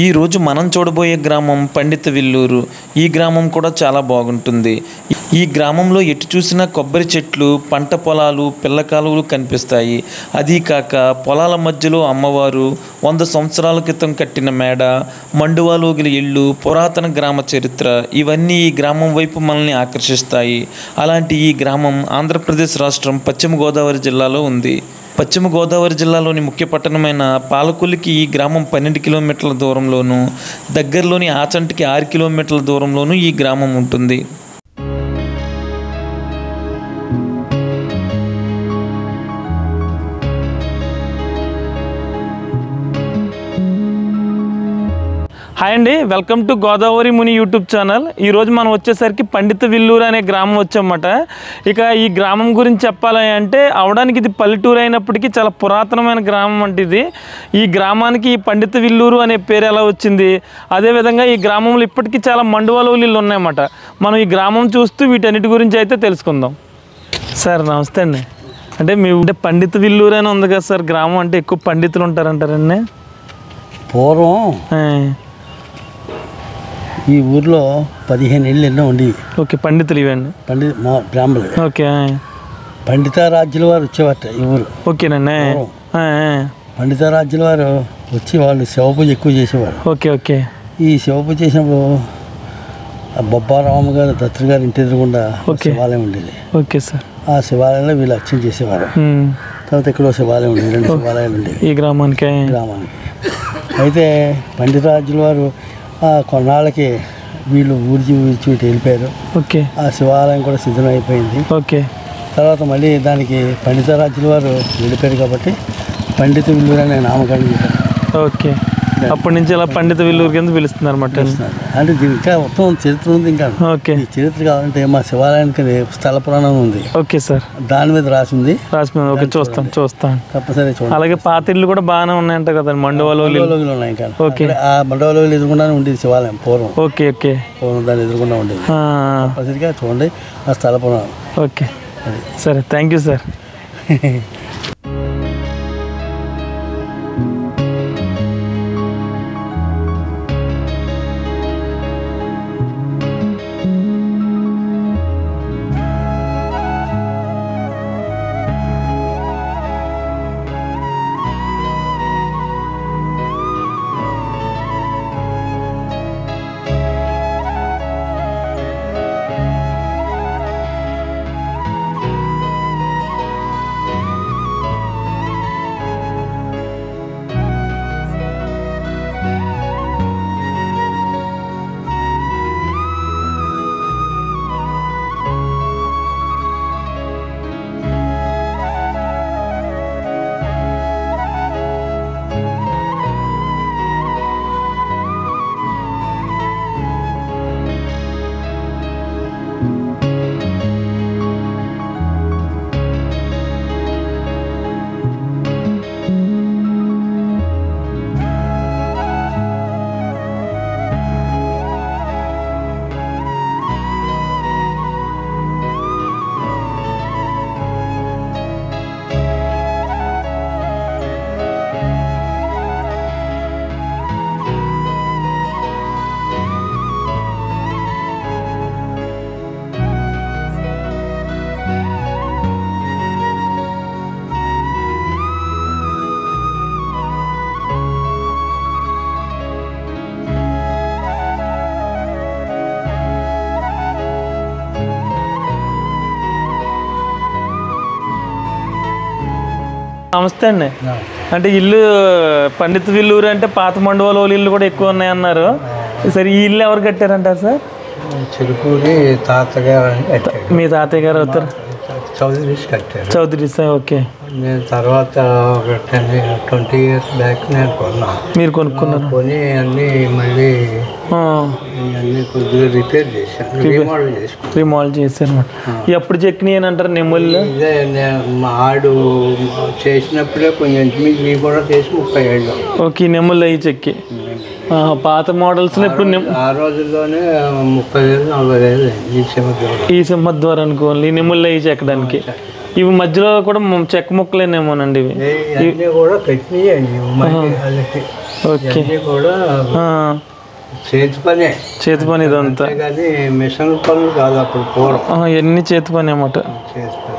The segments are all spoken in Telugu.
ఈరోజు మనం చూడబోయే గ్రామం పండిత విల్లూరు. ఈ గ్రామం కూడా చాలా బాగుంటుంది. ఈ గ్రామంలో ఎటు చూసినా కొబ్బరి చెట్లు, పంట పొలాలు, పిల్ల కాలువలు కనిపిస్తాయి. అదీ కాక పొలాల మధ్యలో అమ్మవారు, 100 సంవత్సరాల క్రితం కట్టిన మేడ, మండువాలోగిలి ఇళ్ళు, పురాతన గ్రామ చరిత్ర ఇవన్నీ ఈ గ్రామం వైపు మనల్ని ఆకర్షిస్తాయి. అలాంటి ఈ గ్రామం ఆంధ్రప్రదేశ్ రాష్ట్రం పశ్చిమ గోదావరి జిల్లాలో ఉంది. పశ్చిమ గోదావరి జిల్లాలోని ముఖ్య పట్టణమైన పాలకొల్లుకి ఈ గ్రామం 12 కిలోమీటర్ల దూరంలోనూ, దగ్గరలోని ఆచంటికి 6 కిలోమీటర్ల దూరంలోనూ ఈ గ్రామం ఉంటుంది. హాయ్ అండి, welcome to Godavari Muni YouTube channel. ఈరోజు మనం వచ్చేసరికి పండిత విల్లూరు అనే గ్రామం వచ్చామన్నమాట. ఇక ఈ గ్రామం గురించి చెప్పాలి అంటే అవడానికి ఇది పల్లెటూరు అయినప్పటికీ చాలా పురాతనమైన గ్రామం అంటే ఇది. ఈ గ్రామానికి ఈ పండిత విల్లూరు అనే పేరు ఎలా వచ్చింది, అదేవిధంగా ఈ గ్రామంలో ఇప్పటికీ చాలా మండువాలోగిళ్ళు ఉన్నాయన్నమాట. మనం ఈ గ్రామం చూస్తూ వీటన్నిటి గురించి అయితే తెలుసుకుందాం. సార్ నమస్తే అండి. అంటే మీ పండిత విల్లూరు అని ఉంది కదా సార్, గ్రామం అంటే ఎక్కువ పండితులు ఉంటారంటారండి. పూర్వం ఈ ఊర్లో 15 ఇళ్ళు ఎన్నో ఉండేవి. ఓకే, పండితులు ఇవన్నీ బ్రాహ్మణులు. ఓకే, పండితారాజ్యుల వారు వచ్చేవారట ఈ ఊరు. ఓకేనండి. పండితారాజ్యుల వారు వచ్చి వాళ్ళు శివపూజ ఎక్కువ చేసేవారు. Okay okay. ఈ శివపూజ చేసినప్పుడు బొబ్బారామ గారు దత్తు గారు ఇంటి ఎదురుగుండా శివాలయం ఉండేది. Okay sir. ఆ శివాలయంలో వీళ్ళు అర్చన చేసేవారు. తర్వాత ఇక్కడ శివాలయం ఉండేది, 2 శివాలయాలు ఉండేవి ఈ గ్రామానికి. అయితే పండితారాజ్యుల వారు కొన్నాళ్ళకి వీళ్ళు ఊరిచి వెళ్ళిపోయారు. ఓకే. ఆ శివాలయం కూడా సిద్ధం అయిపోయింది. ఓకే. తర్వాత మళ్ళీ దానికి పండితారాజ్యుల వారు వెళ్ళిపోయారు కాబట్టి పండిత విల్లూరు అనే నామకరణం చేశారు. ఓకే. అప్పటి నుంచి ఇలా పండిత విల్లూరు కింద పిలుస్తున్నారు అన్నమాట. అంటే దీనికి ఇంకా మొత్తం చరిత్ర ఉంది. ఇంకా ఓకే. ఈ చరిత్ర కావాలంటే మా శివాలయానికి స్థల పురాణం ఉంది. Okay sir. దాని మీద రాసింది. ఓకే, చూస్తాను తప్పనిసరి చూడండి. అలాగే పాత ఇళ్ళు కూడా బాగానే ఉన్నాయంట కదా, మండువాలోగిళ్ళు ఉన్నాయి. ఇంకా ఓకే. ఆ మండువాలోగిళ్ళు ఎదురుకుండానే ఉండేది శివాలయం పూర్వం. Okay okay. పూర్వం దాన్ని ఎదురుకుండా ఉండేది. తప్పనిసరిగా చూడండి ఆ స్థల పురాణం. ఓకే సరే, థ్యాంక్ యూ సార్. నమస్తే అండి. అంటే ఇల్లు పండిత విల్లూరు అంటే పాత మండువాలోగిలి ఇల్లు కూడా ఎక్కువ ఉన్నాయన్నారు. సరే, ఈ ఇల్లు ఎవరు కట్టారంటారు సార్? చిరుకూరి తాతగారు. మీ తాతయ్య గారు అవుతారు? చౌదరీస్ కట్టారు. చౌదరీస్. ఓకే. నేను తర్వాత ఒక 20 years బ్యాక్ నేను కొన్నాను. మీరు కొనుక్కున్నారు? కొని అన్నీ మళ్ళీ అన్నీ కొద్దిగా రిపేర్ చేశాను, రీమోడల్ చేశారు అనమాట. ఎప్పుడు చెక్కినాయి అని అంటారు నెమ్మళ్ళు? ఇదే ఆడు చేసినప్పుడే కొంచెం మీ కూడా చేసి 30 ఏళ్ళు. ఓకే, నెమ్మళ్ళు అవి చెక్కి పాత మోడల్స్ ఇప్పుడు ఆ రోజుల్లోనే 30,000 40,000 ఈ సింహద్వారం అనుకోవాలి. నెమ్మళ్ళు అవి చెక్కడానికి ఇవి మధ్యలో కూడా చెక్క ముక్కలేనేమోనండి ఇవి. ఇవన్నీ కూడా కట్టినవి. ఓకే, కూడా చేతి పని ఇదంతా. కానీ మిషన్ పనులు కాదు అప్పుడు పూర్వం. ఎన్ని చేతి పని అన్నమాట. చేతి పని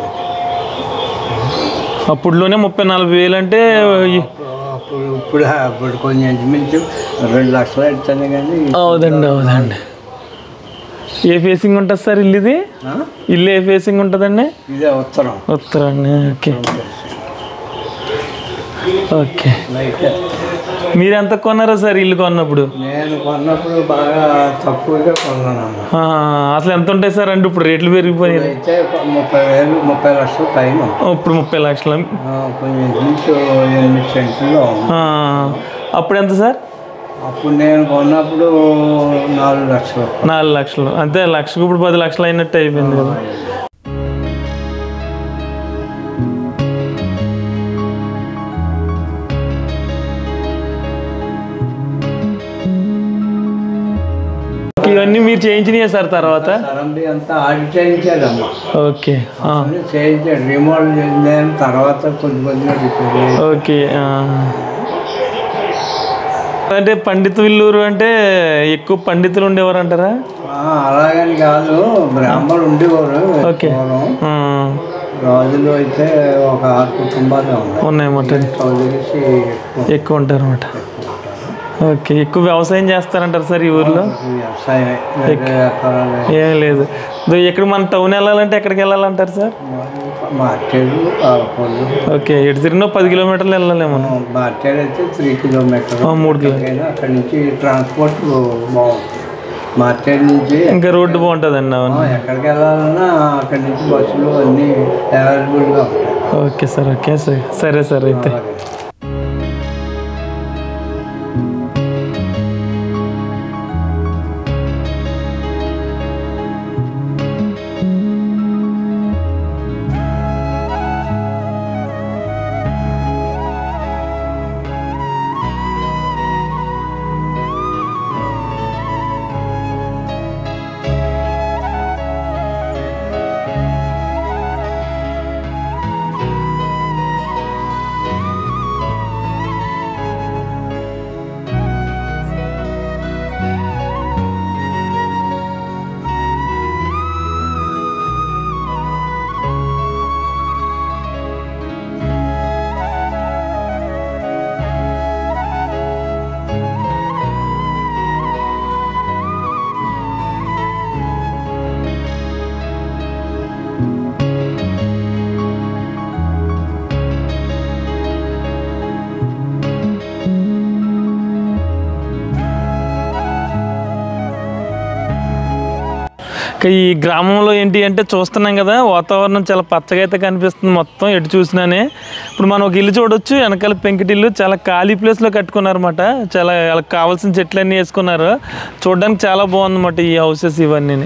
అప్పుడులోనే 30,000-40,000 అంటే ఇప్పుడు కొంచెం ఇంచుమించు 2 లక్షలు ఇస్తాను కానీ. అవుదండి. ఏ ఫేసింగ్ ఉంటుంది సార్ ఇల్లు ఇది? ఇల్లు ఏ ఫేసింగ్ ఉంటుందండి? ఇదే ఉత్తరం అండి. Okay okay. మీరు ఎంత కొన్నారా సార్ ఇల్లు కొన్నప్పుడు? నేను కొన్నప్పుడు బాగా తక్కువగా కొన్నాను. అసలు ఎంత ఉంటాయి సార్? అంటే ఇప్పుడు రేట్లు పెరిగిపోయాయి. 30 లక్షలు పైన. ఇప్పుడు 30 లక్షలు. కొంచెం 8 సెంట్లు. అప్పుడు ఎంత సార్? అప్పుడు నేను కొన్నప్పుడు 4 లక్షలు. 4 లక్షలు అంతే. లక్షకు ఇప్పుడు 10 లక్షలు అయినట్టు అయిపోయింది కదా. ఇవన్నీ మీరు చేయించినాయా సార్ తర్వాత? అంతా ఆడిట్ చేయించాడమ్మా. ఓకే, చేయించాడు. రిమోడల్ చేసిన తర్వాత కొద్దిగా రిపేర్. ఓకే. అంటే పండిత విల్లూరు అంటే ఎక్కువ పండితులు ఉండేవారు అంటారా? అలాగని కాదు, బ్రాహ్మణులు ఉండేవారు. ఓకే. రాజులు అయితే ఒక 6 కుటుంబాలు ఉన్నాయన్నమాట. ఎక్కువ ఉంటారు అన్నమాట. ఓకే. ఎక్కువ వ్యవసాయం చేస్తారంటారు సార్ ఈ ఊర్లో? ఏం లేదు. ఎక్కడ మన టౌన్ వెళ్ళాలంటే ఎక్కడికి వెళ్ళాలంటారు సార్? ఓకే. ఎటు తిరిగినా 10 కిలోమీటర్లు వెళ్ళాలేమో. మార్కెట్ అయితే 3 కిలోమీటర్లు. 3 కిలోమీటర్లు. అక్కడి నుంచి ట్రాన్స్పోర్ట్ బాగుంటుంది. మార్కెట్ నుంచి ఇంకా రోడ్డు బాగుంటుందండి. అవును. ఎక్కడికి వెళ్ళాలన్నా అక్కడి నుంచి బస్సులు అన్నీ అవైలబుల్గా ఉంటాయి. Okay sir. Okay sir. సరే సార్. అయితే ఈ గ్రామంలో ఏంటి అంటే చూస్తున్నాం కదా, వాతావరణం చాలా పచ్చగా అయితే కనిపిస్తుంది. మొత్తం ఎటు చూసినానే. ఇప్పుడు మనం ఒక ఇల్లు చూడొచ్చు, వెనకాల పెంకిటిల్లు చాలా ఖాళీ ప్లేస్లో కట్టుకున్నారన్నమాట. చాలా వాళ్ళకి కావాల్సిన చెట్లన్నీ వేసుకున్నారు. చూడడానికి చాలా బాగుందన్నమాట ఈ హౌసెస్ ఇవన్నీ.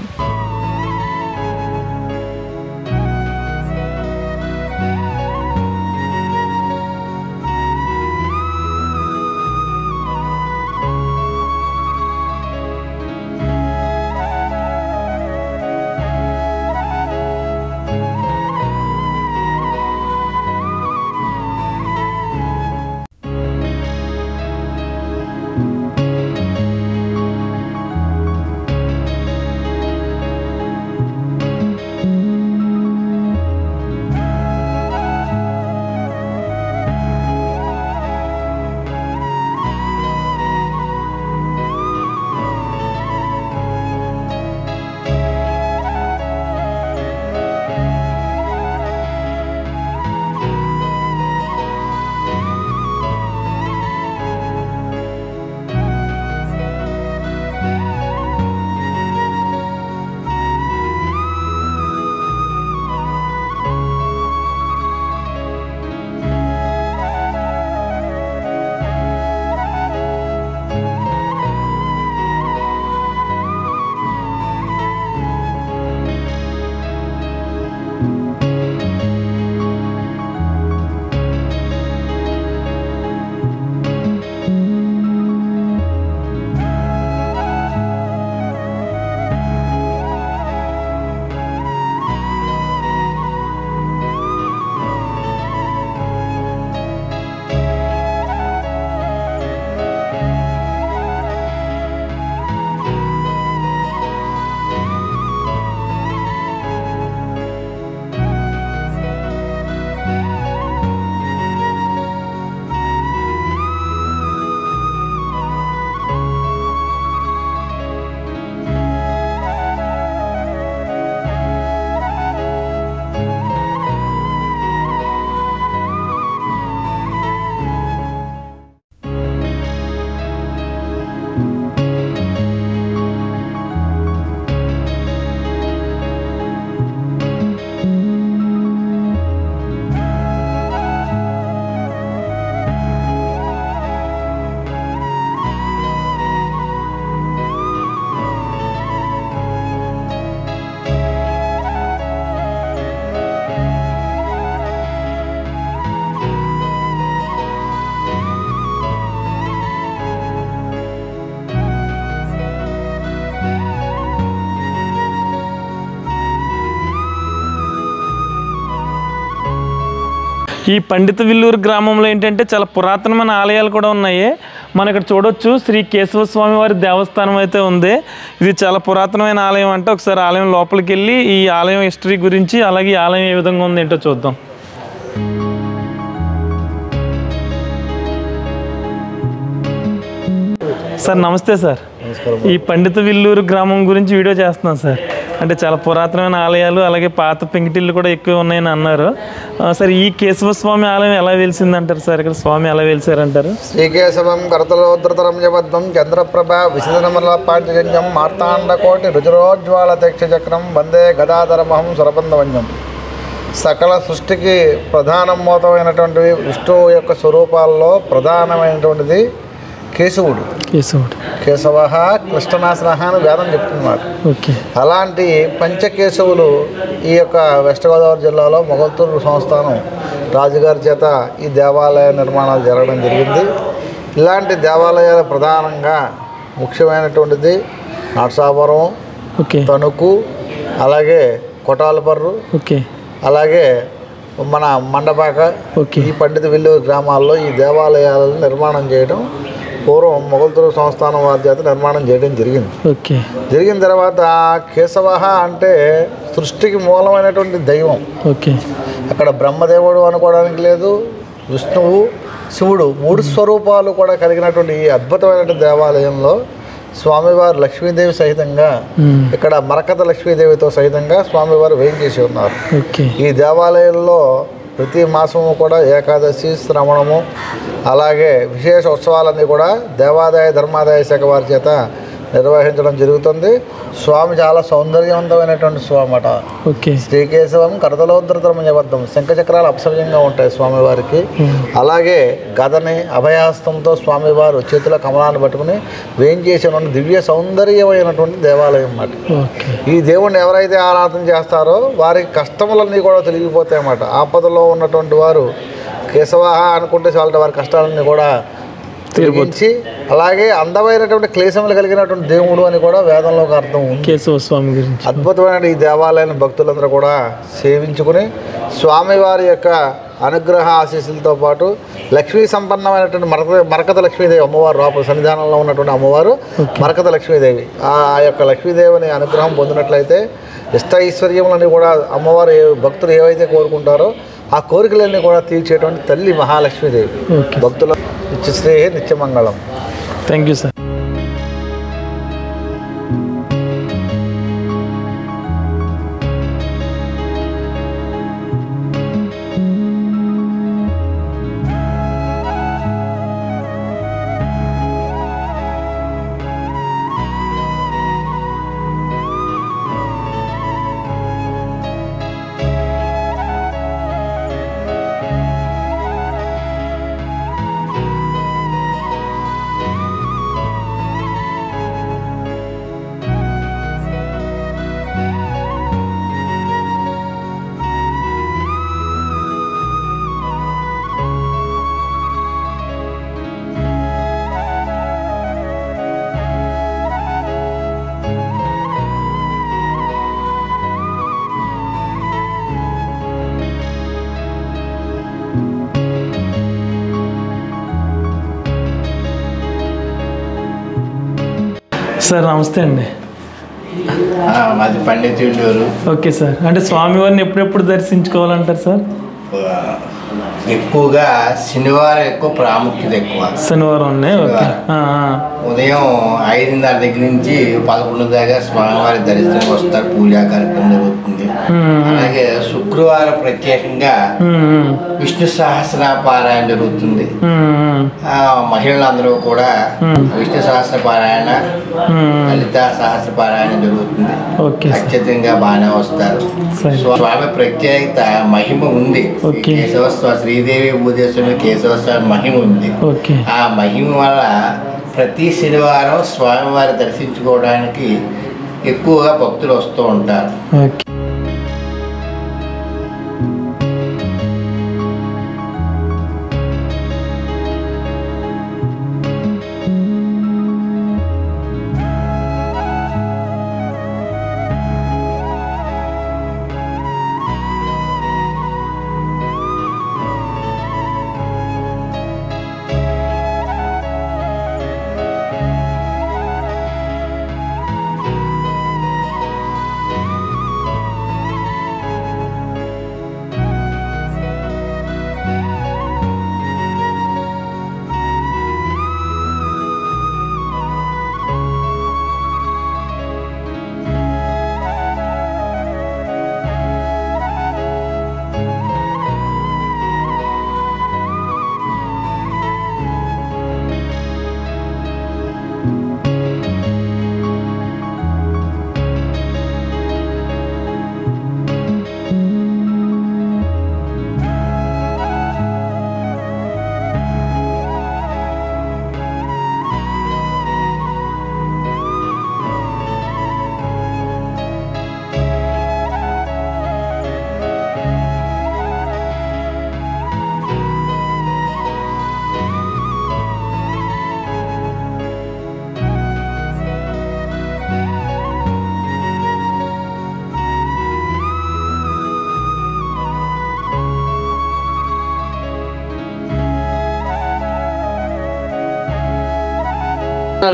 ఈ పండిత విల్లూరు గ్రామంలో ఏంటంటే చాలా పురాతనమైన ఆలయాలు కూడా ఉన్నాయి. మనం ఇక్కడ చూడొచ్చు శ్రీ కేశవ స్వామి వారి దేవస్థానం అయితే ఉంది. ఇది చాలా పురాతనమైన ఆలయం అంటే ఒకసారి ఆలయం లోపలికి వెళ్ళి ఈ ఆలయం హిస్టరీ గురించి అలాగే ఈ ఆలయం ఏ విధంగా ఉంది ఏంటో చూద్దాం. సార్ నమస్తే సార్. ఈ పండిత విల్లూరు గ్రామం గురించి వీడియో చేస్తున్నాం సార్. అంటే చాలా పురాతనమైన ఆలయాలు అలాగే పాత పెంకిటిల్లు కూడా ఎక్కువ ఉన్నాయని అన్నారు సార్. ఈ కేశవ స్వామి ఆలయం ఎలా వెలిసిందంటారు సార్? ఇక్కడ స్వామి ఎలా వెలిసారంటారు? శ్రీకేశవం కరతలోద్ధృతరంజబద్ధం చంద్రప్రభ విశదనమల పాంచజన్యం మార్తాండకోటి రుజురోజ్వాల చక్రం వందే గదాధరమహం సురబంధవంజం. సకల సృష్టికి ప్రధానమూతమైనటువంటి విష్ణువు యొక్క స్వరూపాల్లో ప్రధానమైనటువంటిది కేశవుడు. కేశవ కృష్ణనాశన అని వేదం చెప్తున్నమాట. అలాంటి పంచకేశవులు ఈ యొక్క వెస్ట్ గోదావరి జిల్లాలో మొగల్తూరు సంస్థానం రాజుగారి చేత ఈ దేవాలయ నిర్మాణాలు జరగడం జరిగింది. ఇలాంటి దేవాలయాలు ప్రధానంగా ముఖ్యమైనటువంటిది నరసాపురం, తణుకు, అలాగే కొటాలపర్రు, అలాగే మన మండపాక, ఈ పండిత విల్లూరు గ్రామాల్లో ఈ దేవాలయాలను నిర్మాణం చేయడం పూర్వం మొగల్తూరు సంస్థానం వారి చేత నిర్మాణం చేయడం జరిగింది. జరిగిన తర్వాత కేశవ అంటే సృష్టికి మూలమైనటువంటి దైవం. అక్కడ బ్రహ్మదేవుడు అనుకోవడానికి లేదు, విష్ణువు, శివుడు మూడు స్వరూపాలు కూడా కలిగినటువంటి ఈ అద్భుతమైనటువంటి దేవాలయంలో స్వామివారు లక్ష్మీదేవి సహితంగా ఇక్కడ మరకత లక్ష్మీదేవితో సహితంగా స్వామివారు వేయించేసి ఉన్నారు. ఈ దేవాలయంలో ప్రతి మాసము కూడా ఏకాదశి, శ్రవణము, అలాగే విశేష ఉత్సవాలన్నీ కూడా దేవాదాయ ధర్మాదాయ శాఖ వారి చేత నిర్వహించడం జరుగుతుంది. స్వామి చాలా సౌందర్యవంతమైనటువంటి స్వామి అట. శ్రీకేశవం కరతలోద్ధృతరంజబద్ధం శంఖచక్రాలు అపసవ్యంగా ఉంటాయి స్వామివారికి. అలాగే గదని అభయహస్తంతో స్వామివారు చేతిలో కమలాన్ని పట్టుకుని వేయించేసిన దివ్య సౌందర్యమైనటువంటి దేవాలయం అన్నమాట. ఈ దేవుణ్ణి ఎవరైతే ఆరాధన చేస్తారో వారికి కష్టములన్నీ కూడా తొలగిపోతాయి అన్నమాట. ఆపదలో ఉన్నటువంటి వారు కేశవ అనుకుంటే చాలా వారి కష్టాలన్నీ కూడా తిరిగించి, అలాగే అందమైనటువంటి క్లేశములు కలిగినటువంటి దేవుడు అని కూడా వేదంలో ఒక అర్థం ఉంది. కేశవ స్వామి గురించి అద్భుతమైన ఈ దేవాలయాన్ని భక్తులందరూ కూడా సేవించుకుని స్వామివారి యొక్క అనుగ్రహ ఆశీస్సులతో పాటు లక్ష్మీ సంపన్నమైనటువంటి మరకత లక్ష్మీదేవి అమ్మవారు లోపల సన్నిధానంలో ఉన్నటువంటి అమ్మవారు మరకత లక్ష్మీదేవి. ఆ యొక్క లక్ష్మీదేవిని అనుగ్రహం పొందినట్లయితే ఇష్ట ఐశ్వర్యములని కూడా అమ్మవారు భక్తులు ఏవైతే కోరుకుంటారో ఆ కోరికలన్నీ కూడా తీర్చేటువంటి తల్లి మహాలక్ష్మీదేవి. భక్తుల నిత్యశ్రేయే నిత్యమంగళం. Thank you sir. సార్ నమస్తే అండి. మాది పండిత విల్లూరు. Okay sir. అంటే స్వామివారిని ఎప్పుడెప్పుడు దర్శించుకోవాలంటారు సార్? ఎక్కువగా శనివారం ఎక్కువ ప్రాముఖ్యత ఎక్కువ. శనివారం ఉదయం 5:30 దగ్గర నుంచి 11 దాకా స్వామివారి దర్శనం వస్తారు. పూజా కార్యక్రమం జరుగుతుంది. అలాగే శుక్రవారం ప్రత్యేకంగా విష్ణు సహస్ర పారాయణ జరుగుతుంది. మహిళలందరూ కూడా విష్ణు సహస్ర పారాయణ, లలిత సహస్ర పారాయణ జరుగుతుంది. ఖచ్చితంగా బాగానే వస్తారు. స్వామి ప్రత్యేకత మహిమ ఉంది. శ్రీదేవి భూదేశ్వరి కేశవస్వామి మహిమ ఉంది. ఆ మహిమ వల్ల ప్రతి శనివారం స్వామివారి దర్శించుకోవడానికి ఎక్కువగా భక్తులు వస్తూ ఉంటారు.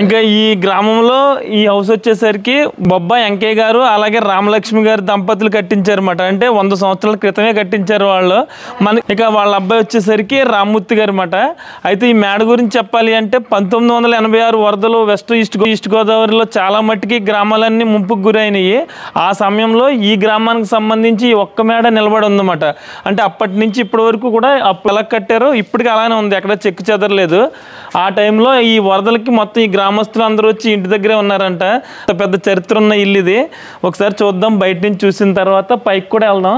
ఇంకా ఈ గ్రామంలో ఈ హౌస్ వచ్చేసరికి బొబ్బా వెంకయ్య గారు అలాగే రామలక్ష్మి గారు దంపతులు కట్టించారన్నమాట. అంటే 100 సంవత్సరాల క్రితమే కట్టించారు వాళ్ళు. ఇక వాళ్ళ అబ్బాయి వచ్చేసరికి రామ్మూర్తి గారు అన్నమాట. అయితే ఈ మేడ గురించి చెప్పాలి అంటే 1986 వరదలు ఈస్ట్ గోదావరిలో చాలా మట్టికి గ్రామాలన్నీ ముంపుకు గురైనవి. ఆ సమయంలో ఈ గ్రామానికి సంబంధించి ఒక్క మేడ నిలబడి ఉందన్నమాట. అంటే అప్పటి నుంచి ఇప్పటి వరకు కూడా ఎలా కట్టారో ఇప్పటికీ అలానే ఉంది, ఎక్కడ చెక్కు చెదరలేదు. ఆ టైంలో ఈ వరదలకి మొత్తం ఈ గ్రామస్తులు అందరూ వచ్చి ఇంటి దగ్గరే ఉన్నారంట. పెద్ద చరిత్ర ఉన్న ఇల్లు ఇది. ఒకసారి చూద్దాం, బయట నుంచి చూసిన తర్వాత పైకి కూడా వెళ్దాం.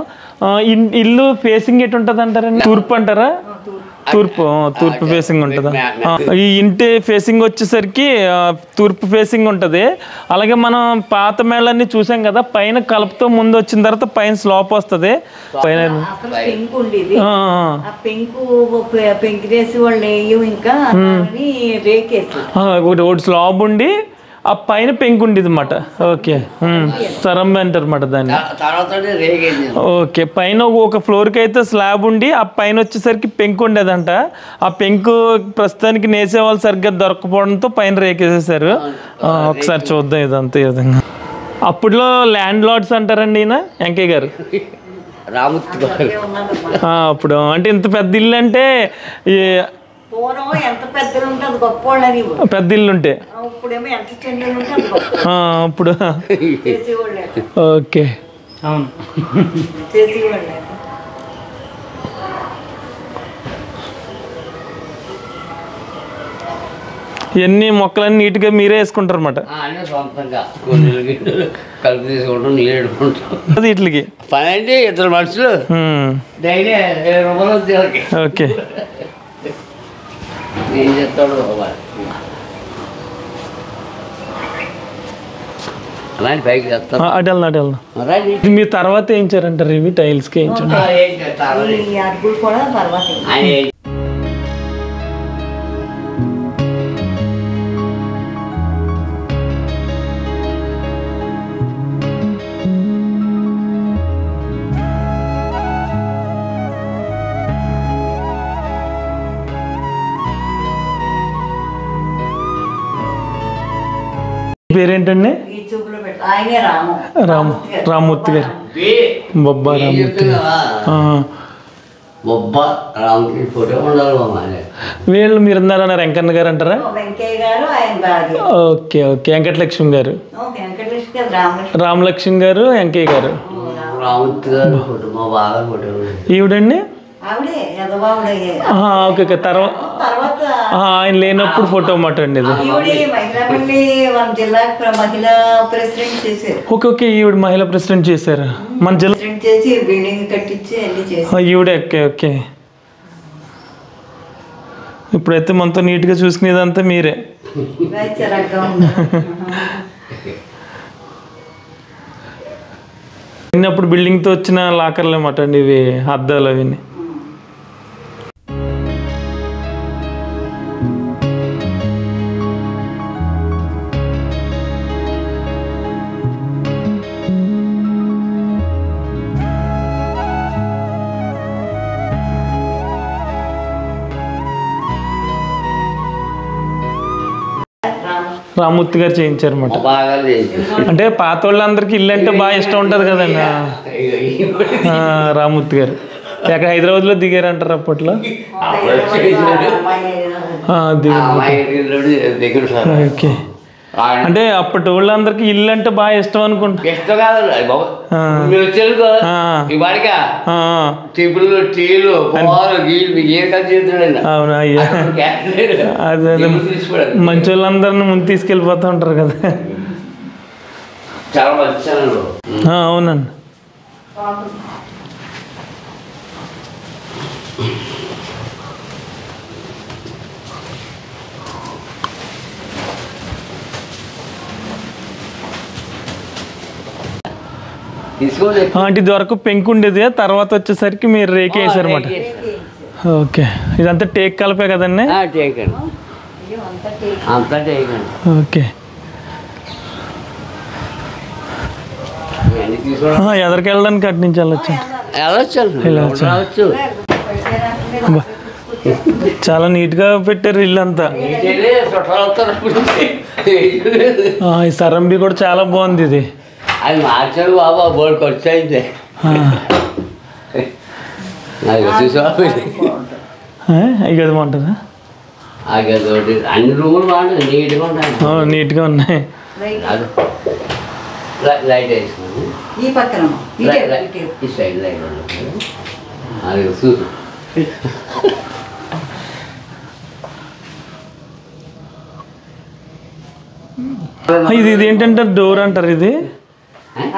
ఇల్లు ఫేసింగ్ ఎటు ఉంటుంది అంటారండి? తూర్పు అంటారా? తూర్పు ఫేసింగ్ ఉంటుందా? ఈ ఇంటి ఫేసింగ్ వచ్చేసరికి తూర్పు ఫేసింగ్ ఉంటుంది. అలాగే మనం పాత మేళ్ళన్నీ చూసాం కదా, పైన కలుపుతో ముందు వచ్చిన తర్వాత పైన స్లాప్ వస్తుంది. పైన ఒకటి స్లాబ్ ఉండి ఆ పైన పెంకు ఉండేది అన్నమాట. ఓకే, సరంబి అంటారు అన్నమాట దాన్ని. ఓకే, పైన ఒక ఫ్లోర్కి అయితే స్లాబ్ ఉండి ఆ పైన వచ్చేసరికి పెంకు ఉండేదంట. ఆ పెంకు ప్రస్తుతానికి నేసే వాళ్ళు సరిగ్గా దొరకపోవడంతో పైన రేకేసేసారు. ఒకసారి చూద్దాం ఇదంతా ఈ విధంగా. అప్పట్లో ల్యాండ్ లార్డ్స్ అంటారండి ఈయన వెంకయ్య గారు. అప్పుడు అంటే ఇంత పెద్ద ఇల్లు అంటే పెద్ద ఇల్లు ఉంటే ఇప్పుడు ఓకే. ఇవన్నీ మొక్కలన్నీ నీట్గా మీరే వేసుకుంటారు అన్నమాట. వీటికి పని అంటే 2 మనుషులు ఓకే. ఏం చెప్తాడు అలాంటి పైకి చేస్తాను. అటు వెళ్దాం. మీ తర్వాత ఏం చేయారంటారు? ఇవి టైల్స్కి వేయించండి. పేరేంటండి? రామ్మూర్తి గారు. బొబ్బా రామ్మూర్తి వీళ్ళు మీరు ఉన్నారన్నారు, వెంకన్న గారు అంటారా? Okay okay. వెంకటలక్ష్మి గారు, రామలక్ష్మి గారు, వెంకయ్య గారు. ఈవిడండి ఓకే. తర్వాత ఆయన లేనప్పుడు ఫోటో అన్నమాట అండి ఇది. ఓకే ఓకే, ఈవిడ మహిళా ప్రెసిడెంట్ చేశారు మన జిల్లా. ఈవిడే. Okay okay. ఇప్పుడైతే మనతో నీట్గా చూసుకునేదంతా మీరే. అప్పుడు బిల్డింగ్తో వచ్చిన లాకర్లు అన్నమాట అండి ఇవి, అద్దాలు అవి. రామ్మూర్తి గారు చేయించారు అన్నమాట. అంటే పాత వాళ్ళందరికీ ఇల్లు అంటే బాగా ఇష్టం ఉంటుంది కదండి. రామ్మూర్తి గారు ఎక్కడ హైదరాబాద్లో దిగారంటారు అప్పట్లో? ఓకే. అంటే అప్పటి వాళ్ళందరికి ఇల్లు అంటే బాగా ఇష్టం అనుకుంటా. ఇష్టం కాదు అవునా? అయ్యా, అదే మంచి వాళ్ళందరినీ ముందు తీసుకెళ్ళిపోతూ ఉంటారు కదా. అవునండి. అంటే ఇది వరకు పెంకు ఉండేది, తర్వాత వచ్చేసరికి మీరు రేక్ వేసారు అన్నమాట. ఓకే, ఇదంతా టేక్ కలిపే కదండి? ఓకే. ఎదరికి వెళ్ళడానికి అటు నుంచి వెళ్ళొచ్చు. చాలా నీట్గా పెట్టారు ఇల్లు అంతా. ఈ సరంబి కూడా చాలా బాగుంది ఇది. అది మార్చాడు బాబా, బోర్డు ఖర్చు అయింది. చూసా ఈ గది బాగుంటుందా? ఆ గది ఒకటి అన్ని రూములు బాగుంటుంది, నీట్గా ఉంటాయి. నీట్గా ఉన్నాయి. లైట్ వేసుకున్నాను ఈ పక్కన ఈ సైడ్ లైట్ అది చూసు. ఇది ఏంటంటారు? డోర్ అంటారు ఇది?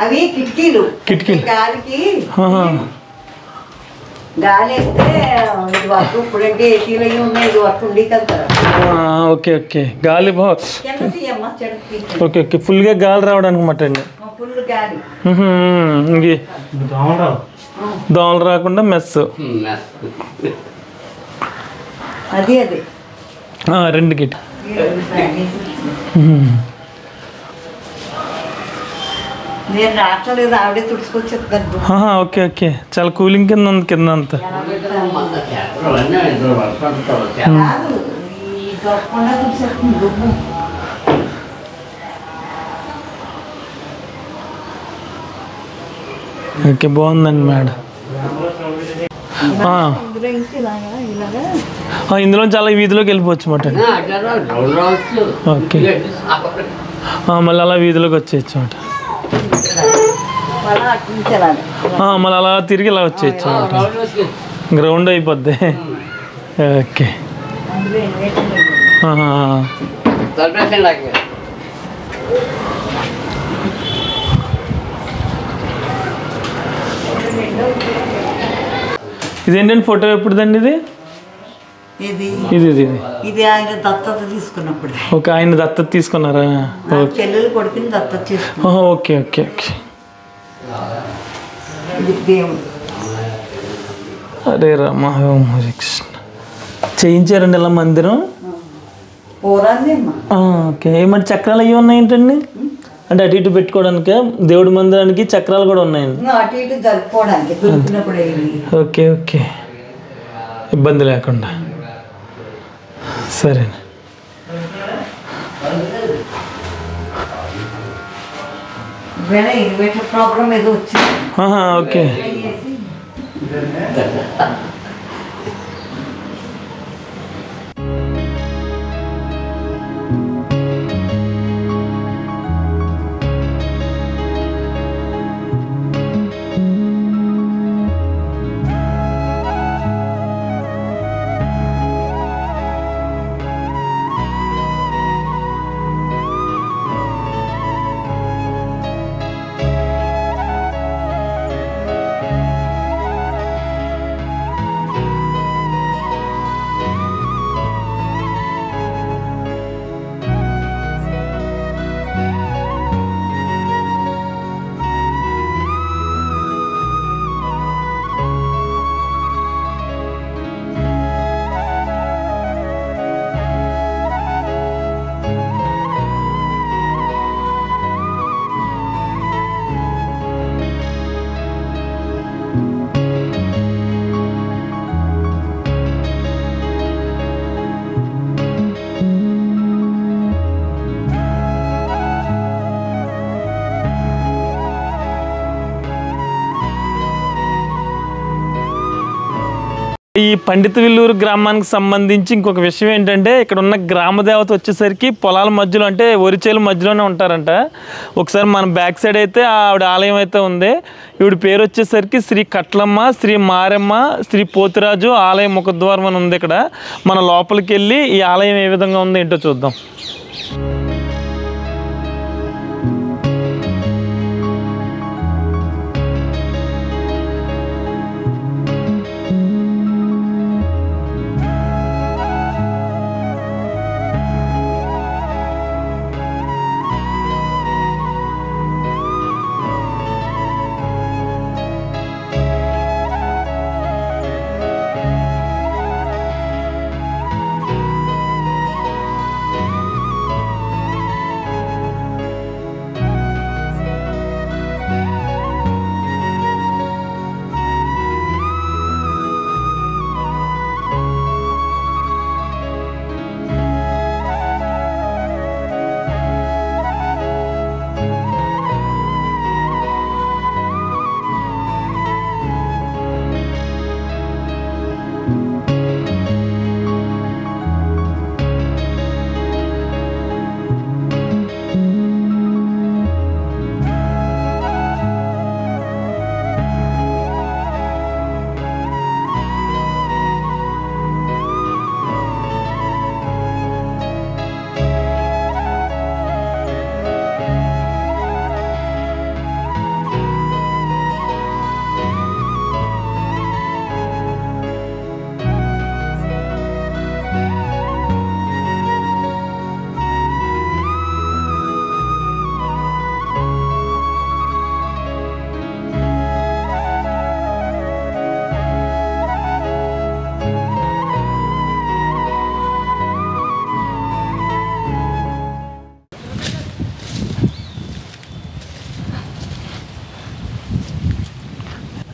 అవి కిటికీలు. గాలికి గాలి వేస్తే ఇది వర్క్. ఇప్పుడంటే ఏసీలు అవి ఉన్నాయి, ఇది వర్క్ ఉండి కదా. ఓకే ఓకే, గాలి ఓకే ఓకే, ఫుల్గా గాలి రావడానికి అన్నమాట అండి. ఫుల్ గాలి. దోమలు రాకుండా మెస్. అది అది 2 గిట్. నేను రావట్లేదు, ఆవిడే తుడుచుకొచ్చేది. ఓకే ఓకే, చాలా కూలింగ్ కింద ఉంది కింద అంతా. ఓకే, బాగుందండి మేడం. ఇందులో చాలా వీధిలోకి వెళ్ళిపోవచ్చు మాట. ఓకే, మళ్ళీ అలా వీధిలోకి వచ్చేయచ్చు మాట. మళ్ళీ అలా తిరిగి ఇలా వచ్చేయచ్చు మాట. గ్రౌండ్ అయిపోద్ది. ఓకే, ఇదేంటండి ఫోటో ఎప్పుడుదండి ఇది? ఇది ఇది ఇది ఇది ఆయన దత్తత తీసుకున్నప్పుడు. ఓకే, ఆయన దత్తత తీసుకున్నారా? చెల్లెలు కొడుకుని దత్తత తీసుకున్నారు. Okay okay okay. ఇది దేవుడు. అరే రామ హరి కృష్ణ. చేయించారండి ఇలా మందిరం? ఓకే, ఏమంటే చక్రాలు అవి ఉన్నాయి ఏంటండి? అంటే అటు ఇటు పెట్టుకోవడానికి దేవుడి మందిరానికి చక్రాలు కూడా ఉన్నాయండి. అటు ఇటు జరుపుకోవడానికి. ఓకే ఓకే, ఇబ్బంది లేకుండా. సరే, ఇన్వర్టర్ ప్రాబ్లం ఏదో వచ్చింది. ఓకే. ఈ పండిత విల్లూరు గ్రామానికి సంబంధించి ఇంకొక విషయం ఏంటంటే, ఇక్కడ ఉన్న గ్రామ దేవత వచ్చేసరికి పొలాల మధ్యలో, అంటే వరిచేల మధ్యలోనే ఉంటారంట. ఒకసారి మన బ్యాక్ సైడ్ అయితే ఆవిడ ఆలయం అయితే ఉంది. ఈవిడ పేరు వచ్చేసరికి శ్రీ కట్లమ్మ, శ్రీ మారెమ్మ, శ్రీ పోతిరాజు ఆలయం ముఖద్వారం అని ఉంది. ఇక్కడ మన లోపలికి వెళ్ళి ఈ ఆలయం ఏ విధంగా ఉందో ఏంటో చూద్దాం.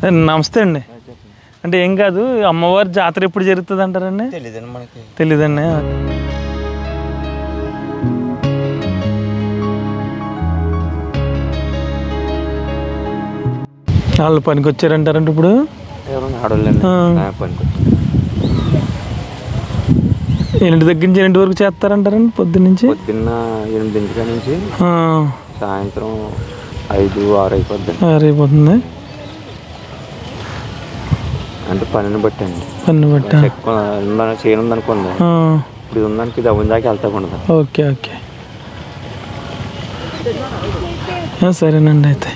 నమస్తే అండి. అంటే ఏం కాదు, అమ్మవారి జాతర ఎప్పుడు జరుగుతుంది అంటారండి? తెలీదండి. వాళ్ళు పనికి వచ్చారంటారంటే ఇప్పుడు ఎన్నింటి దగ్గర నుంచి ఎన్నింటి వరకు చేస్తారంటారండి? పొద్దున్న 8 నుంచి సాయంత్రం 5, 6 అయిపోతుంది. అంటే పనిని బట్టి అండి. పని బట్టి చేయనుంది అనుకోండి, ఇప్పుడు ఉందానికి దవ్వని దాకా వెళ్తాకుండా. ఓకే ఓకే సరేనండి. అయితే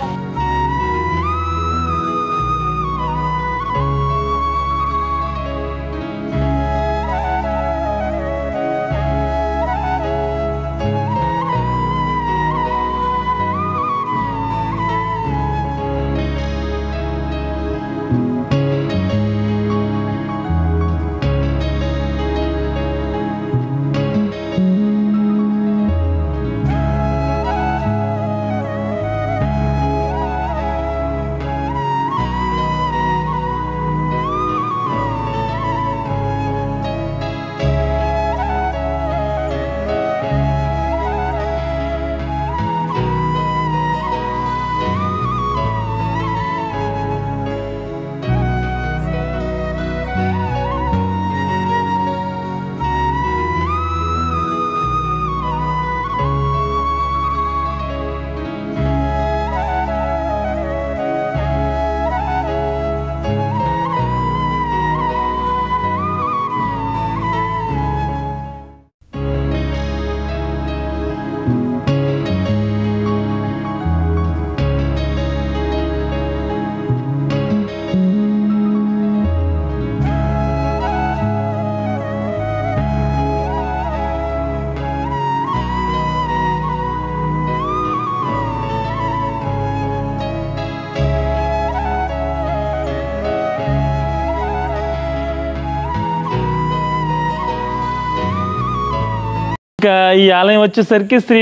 ఇక ఈ ఆలయం వచ్చేసరికి శ్రీ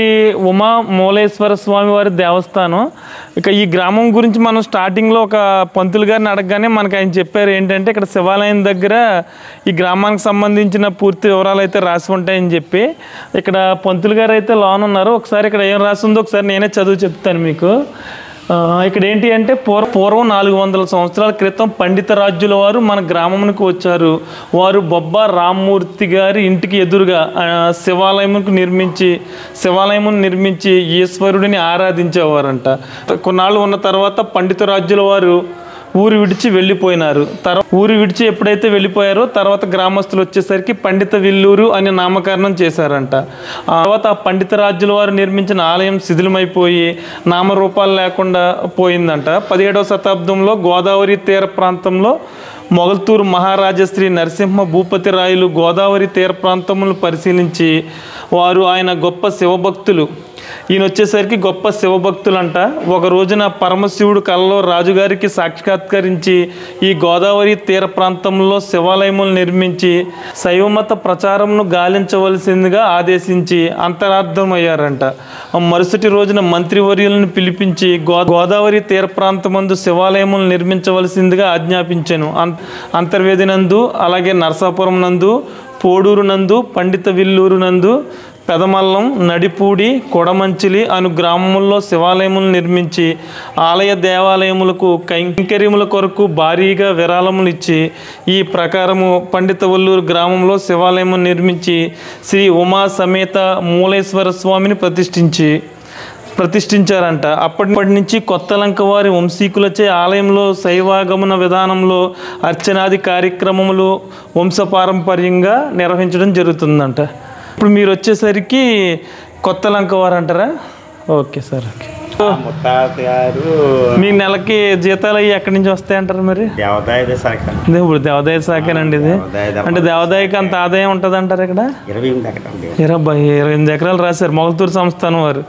ఉమా మూలేశ్వర స్వామి వారి దేవస్థానం. ఇక ఈ గ్రామం గురించి మనం స్టార్టింగ్లో ఒక పంతులు గారిని అడగగానే మనకు ఆయన చెప్పారు ఏంటంటే, ఇక్కడ శివాలయం దగ్గర ఈ గ్రామానికి సంబంధించిన పూర్తి వివరాలు అయితే రాసి ఉంటాయని చెప్పి. ఇక్కడ పంతులు గారు అయితే లోన్ ఉన్నారు. ఒకసారి ఇక్కడ ఏం రాసి ఉందో ఒకసారి నేనే చదువు చెప్తాను మీకు. ఇక్కడ ఏంటి అంటే పూర్వం 400 సంవత్సరాల క్రితం పండిత రాజుల వారు మన గ్రామంకు వచ్చారు. వారు బొబ్బ రామ్మూర్తి గారి ఇంటికి ఎదురుగా శివాలయమును నిర్మించి ఈశ్వరుడిని ఆరాధించేవారంట. కొన్నాళ్ళు ఉన్న తర్వాత పండిత రాజుల వారు ఊరు విడిచి వెళ్ళిపోయినారు. ఊరు విడిచి ఎప్పుడైతే వెళ్ళిపోయారో తర్వాత గ్రామస్తులు వచ్చేసరికి పండిత విల్లూరు అని నామకరణం చేశారంట. ఆ తర్వాత ఆ పండిత రాజుల వారు నిర్మించిన ఆలయం శిథిలమైపోయి నామరూపాలు లేకుండా పోయిందంట. 17వ శతాబ్దంలో గోదావరి తీర ప్రాంతంలో మొగల్తూరు మహారాజశ్రీ నరసింహ భూపతి రాయలు గోదావరి తీర ప్రాంతములను పరిశీలించి వారు ఆయన గొప్ప శివభక్తులు. ఈయన వచ్చేసరికి గొప్ప శివభక్తులంట. ఒక రోజున పరమశివుడు కలలో రాజుగారికి సాక్షాత్కరించి ఈ గోదావరి తీర ప్రాంతంలో శివాలయములు నిర్మించి శైవమత ప్రచారంను గాలించవలసిందిగా ఆదేశించి అంతరార్థమయ్యారంట. మరుసటి రోజున మంత్రివర్యులను పిలిపించి గోదావరి తీర ప్రాంతమందు శివాలయములు నిర్మించవలసిందిగా ఆజ్ఞాపించాను. అంతర్వేది నందు, అలాగే నరసాపురం నందు, పోడూరు నందు, పండిత విల్లూరు నందు, పెదమల్లం, నడిపూడి, కొడమంచిలి అను గ్రామముల్లో శివాలయములు నిర్మించి ఆలయ దేవాలయములకు కైంకర్యముల కొరకు భారీగా విరాళములు ఇచ్చి ఈ ప్రకారము పండిత వల్లూరు గ్రామంలో శివాలయము నిర్మించి శ్రీ ఉమా సమేత మూలేశ్వర స్వామిని ప్రతిష్ఠించారంట. అప్పటి నుంచి కొత్తలంక వారి వంశీకులచే ఆలయంలో శైవాగమన విధానంలో అర్చనాది కార్యక్రమములు వంశపారంపర్యంగా నిర్వహించడం జరుగుతుందంట. ఇప్పుడు మీరు వచ్చేసరికి కొత్తలంక వారు అంటారా? Okay sir. ముత్తాత గారు మీ నెలకి జీతాలు అవి ఎక్కడి నుంచి వస్తాయంటారు మరి? దేవాదాయ శాఖ. ఇప్పుడు దేవాదాయ శాఖనండి ఇది. అంటే దేవాదాయకి అంత ఆదాయం ఉంటుంది అంటారు ఇక్కడ? 28 ఎకరాలు రాశారు మొగల్తూరు సంస్థానం వారు.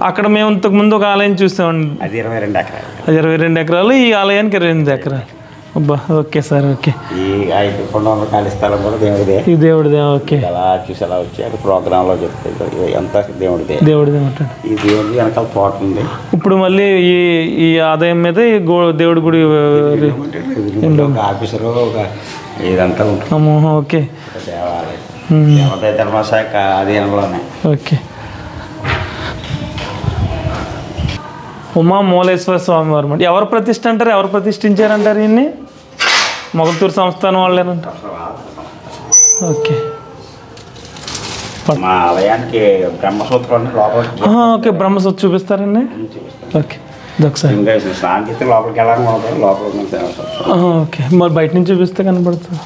అక్కడ మేము ఇంతకుముందు ఒక ఆలయం చూసామండి, అది 22 ఎకరాలు. అది 22 ఎకరాలు. ఈ ఆలయానికి 28 ఎకరాలు. అబ్బా ఓకే సార్ ఓకే. ఈ 5 కొండల ఖాళీ స్థలం కూడా దేవుడిదే. ఈ దేవుడిదే ఓకే. అలా చూసి అలా వచ్చి అది ప్రోగ్రాంలో చెప్తే ఎంత దేవుడిదే. దేవుడిదే ఉంటుంది. ఈ దేవుడి వెనకాల తోట ఉంది. ఇప్పుడు మళ్ళీ ఈ ఆదాయం మీద ఈ దేవుడి గుడి ఒక ఆఫీసరు ఒక ఇదంతా ఉంటుంది. అమ్మో ఓకే. దేవాలయం దేవాదాయ ధర్మశాఖ అధీనంలోనే. ఓకే. ఉమా మూలేశ్వర స్వామి వారు అంటే ఎవరు ప్రతిష్ఠ అంటారు, ఎవరు ప్రతిష్ఠించారంటారు ఈయన్ని? మొగల్తూరు సంస్థానం వాళ్ళేనంట. ఓకే. మా ఆలయానికి బ్రహ్మసూత్రం లోపల. ఓకే బ్రహ్మసూత్రం చూపిస్తారండి. ఓకే ఒకసారి సాంకేతిక లోపలికి వెళ్ళాలని ఉంటుంది. లోపల ఓకే మరి బయట నుంచి చూపిస్తే కనపడుతుంది.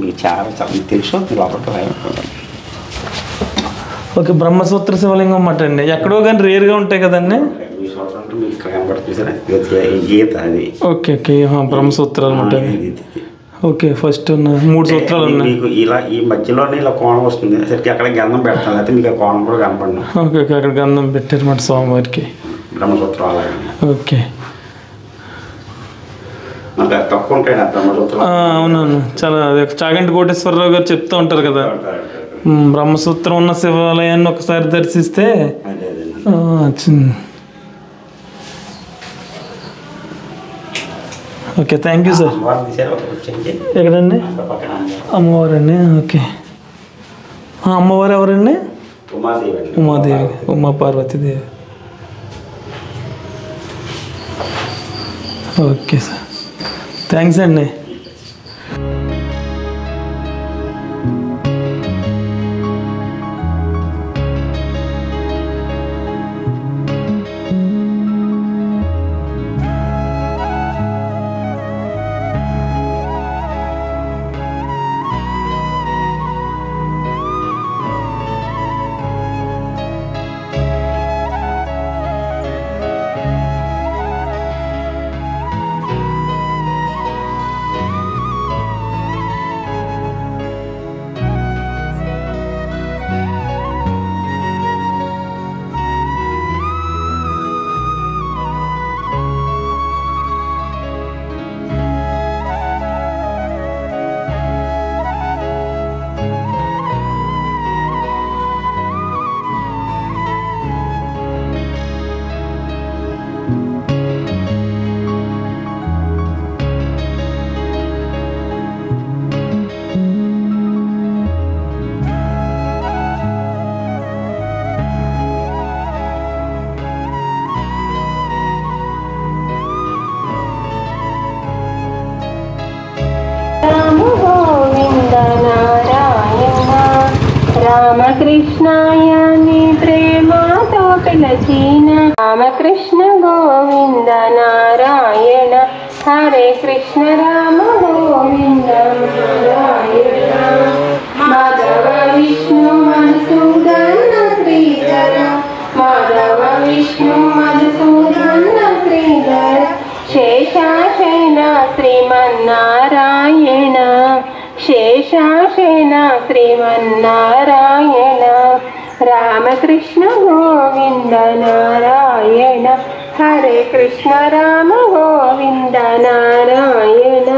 మీకు చాలా తెలుసు లోపలికి. ఓకే బ్రహ్మసూత్ర శివలింగం అన్నమాట అండి. ఎక్కడో కానీ రేరుగా ఉంటాయి కదండి. గీత అది. ఓకే ఓకే బ్రహ్మసూత్రాలు ఉంటాయి. ఓకే ఫస్ట్ 3 సూత్రాలు ఉన్నాయి. మీకు ఇలా ఈ మధ్యలోనే ఇలా కోణం వస్తుంది. సరికి అక్కడ గంధం పెడతాను అయితే మీకు ఆ కోణం కూడా కనపడినా. ఓకే ఓకే అక్కడ గంధం పెట్టారన్నమాట స్వామివారికి. బ్రహ్మసూత్రం అలాగే. ఓకే తక్కువ ఉంటాయి బ్రహ్మసూత్రం. అవునవును చాలా చాగంటి కోటేశ్వరరావు గారు చెప్తూ ఉంటారు కదా, బ్రహ్మసూత్రం ఉన్న శివాలయాన్ని ఒకసారి దర్శిస్తే. Okay thank you sir. ఎక్కడండి? అమ్మవారండి. ఓకే అమ్మవారు ఎవరండి? Umadevi, Uma Parvatidevi. Okay sir thanks అండి. రామకృష్ణాయ నీ ప్రేమతో పిలచిన రామకృష్ణ గోవింద నారాయణ హరే కృష్ణ రామ గోవింద నారాయణ మాధవ విష్ణు మధుసూదన శ్రీధర మాధవ విష్ణు మధుసూదన శ్రీధర శేషాశయన శ్రీమన్నారాయణ శేషాశయన శ్రీమన్నారాయణ రామకృష్ణ గోవింద నారాయణ హరే కృష్ణ రామ గోవింద నారాయణ.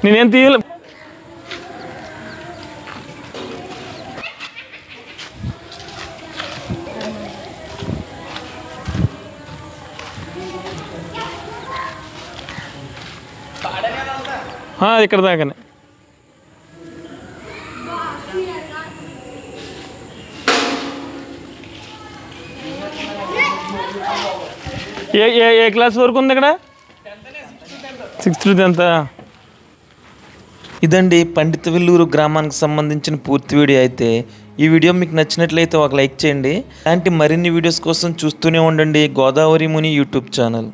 నేనేం తీయలే. ఇక్కడ దాకానే. ఏ క్లాస్ వరకు ఉంది ఇక్కడ? 6th to 10th. ఇదండి పండితవిల్లూరు గ్రామానికి సంబంధించిన పూర్తి వీడియో. అయితే ఈ వీడియో మీకు నచ్చినట్లయితే ఒక లైక్ చేయండి. అలాంటి మరిన్ని వీడియోస్ కోసం చూస్తూనే ఉండండి గోదావరి ముని యూట్యూబ్ ఛానల్.